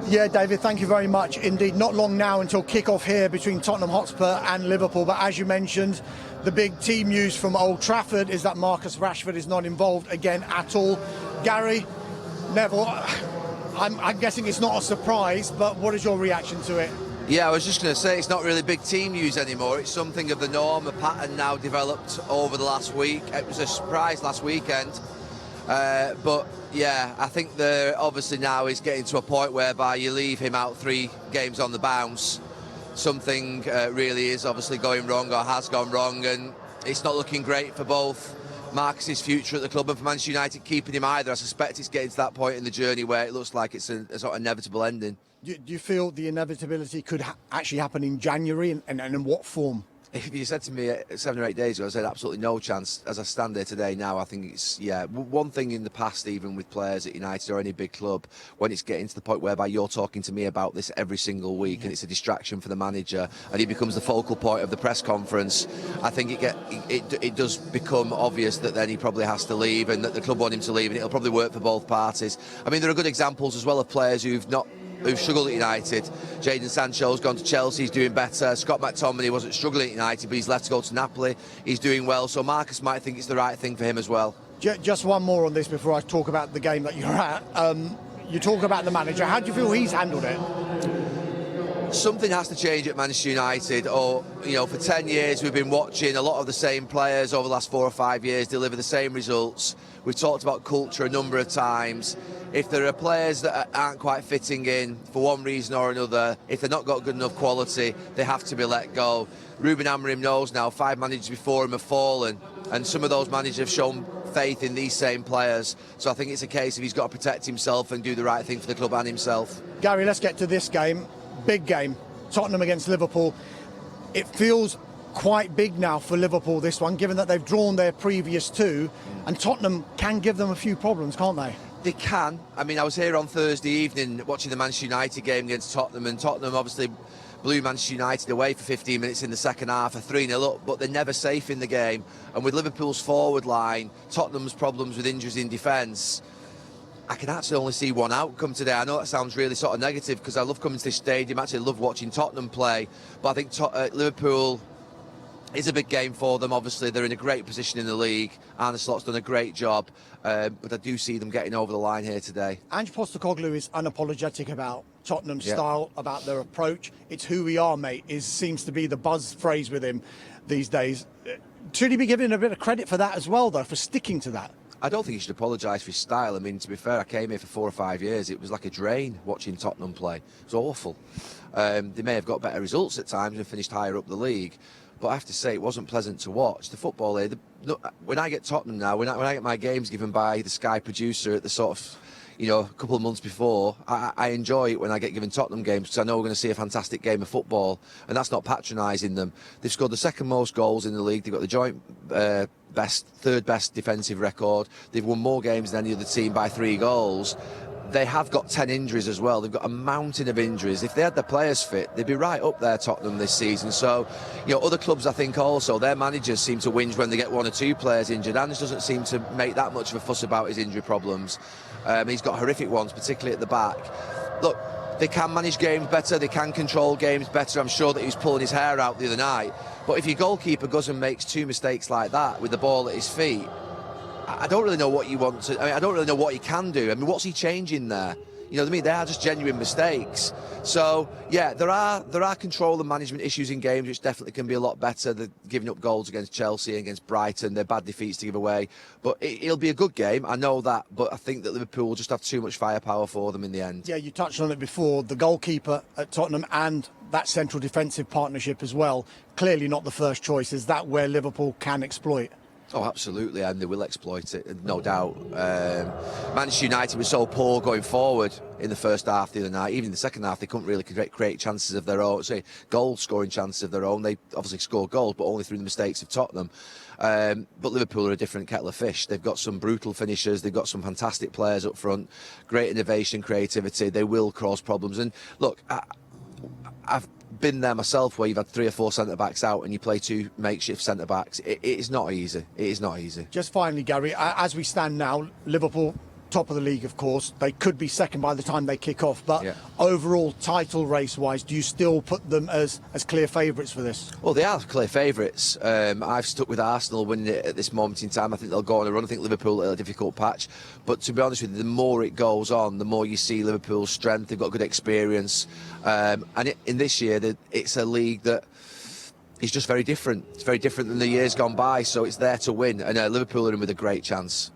Yeah, David, thank you very much indeed. Not long now until kick-off here between Tottenham Hotspur and Liverpool, but as you mentioned, the big team news from Old Trafford is that Marcus Rashford is not involved again at all. Gary, Neville, I'm guessing it's not a surprise, but what is your reaction to it? Yeah, I was just going to say it's not really big team news anymore. It's something of the norm, a pattern now developed over the last week. It was a surprise last weekend. But yeah, I think obviously now is getting to a point whereby you leave him out 3 games on the bounce. Something really is obviously going wrong or has gone wrong, and it's not looking great for both Marcus's future at the club and for Manchester United keeping him either. I suspect it's getting to that point in the journey where it looks like it's a sort of inevitable ending. Do you feel the inevitability could actually happen in January, and in what form? If you said to me 7 or 8 days ago, I said absolutely no chance. As I stand there today now, I think it's, one thing in the past, even with players at United or any big club, when it's getting to the point whereby you're talking to me about this every single week and it's a distraction for the manager and he becomes the focal point of the press conference, I think it does become obvious that then he probably has to leave and that the club want him to leave, and it'll probably work for both parties. I mean, there are good examples as well of players who've struggled at United. Jadon Sancho's gone to Chelsea, he's doing better. Scott McTominay wasn't struggling at United, but he's left to go to Napoli, he's doing well. So Marcus might think it's the right thing for him as well. Just one more on this before I talk about the game that you're at. You talk about the manager. How do you feel he's handled it? Something has to change at Manchester United, for 10 years we've been watching a lot of the same players over the last 4 or 5 years deliver the same results. We've talked about culture a number of times. If there are players that aren't quite fitting in for one reason or another, if they've not got good enough quality, they have to be let go. Ruben Amorim knows now 5 managers before him have fallen, and some of those managers have shown faith in these same players. So I think it's a case of he's got to protect himself and do the right thing for the club and himself. Gary, let's get to this game. Big game, Tottenham against Liverpool. It feels quite big now for Liverpool, this one, given that they've drawn their previous 2, and Tottenham can give them a few problems, can't they? They can. I mean, I was here on Thursday evening watching the Manchester United game against Tottenham, and Tottenham obviously blew Manchester United away for 15 minutes in the second half, a 3-0 up, but they're never safe in the game. And with Liverpool's forward line, Tottenham's problems with injuries in defence, I can actually only see one outcome today. I know that sounds really sort of negative because I love coming to this stadium, I actually love watching Tottenham play, but I think Liverpool is a big game for them. Obviously, they're in a great position in the league. Arne Slot's done a great job, but I do see them getting over the line here today. Ange Postecoglou is unapologetic about Tottenham's style, about their approach. It's who we are, mate, seems to be the buzz phrase with him these days. Should he be given a bit of credit for that as well, though, for sticking to that? I don't think he should apologise for his style. I mean, to be fair, I came here for 4 or 5 years. It was like a drain watching Tottenham play. It was awful. They may have got better results at times and finished higher up the league, but I have to say it wasn't pleasant to watch. The football here, when I get Tottenham now, when I get my games given by the Sky producer at the sort of, a couple of months before, I enjoy it when I get given Tottenham games because I know we're going to see a fantastic game of football, and that's not patronising them. They've scored the second most goals in the league. They've got the joint third best defensive record. They've won more games than any other team by 3 goals. They have got 10 injuries as well. They've got a mountain of injuries. If they had their players fit, they'd be right up there, Tottenham, this season. So, other clubs, I think also, their managers seem to whinge when they get 1 or 2 players injured. Ange doesn't seem to make that much of a fuss about his injury problems. He's got horrific ones, particularly at the back. Look, they can manage games better. They can control games better. I'm sure that he was pulling his hair out the other night. But if your goalkeeper goes and makes 2 mistakes like that with the ball at his feet, I don't really know what you want to... I don't really know what he can do. I mean, what's he changing there? You know what I mean? They are just genuine mistakes. So, yeah, there are control and management issues in games which definitely can be a lot better. They're giving up goals against Chelsea and against Brighton. They're bad defeats to give away. But it'll be a good game, I know that. But I think that Liverpool will just have too much firepower for them in the end. Yeah, you touched on it before. The goalkeeper at Tottenham and that central defensive partnership as well, clearly not the first choice. Is that where Liverpool can exploit? Oh, absolutely, and they will exploit it, no doubt. Manchester United was so poor going forward in the first half the other night. Even in the second half, they couldn't really create chances of their own, goal-scoring chances of their own. They obviously scored goals, but only through the mistakes of Tottenham. But Liverpool are a different kettle of fish. They've got some brutal finishers. They've got some fantastic players up front, great innovation, creativity. They will cause problems. And look, I've been there myself where you've had 3 or 4 centre-backs out and you play 2 makeshift centre-backs. It is not easy. It is not easy. Just finally, Gary, as we stand now, Liverpool top of the league, of course. They could be second by the time they kick off. But Yeah. overall, title race-wise, do you still put them as clear favourites for this? Well, they are clear favourites. I've stuck with Arsenal winning it at this moment in time. I think they'll go on a run. I think Liverpool are a difficult patch. But to be honest with you, the more it goes on, the more you see Liverpool's strength. They've got good experience. In this year, it's a league that is just very different. It's very different than the years gone by, so it's there to win. And Liverpool are in with a great chance.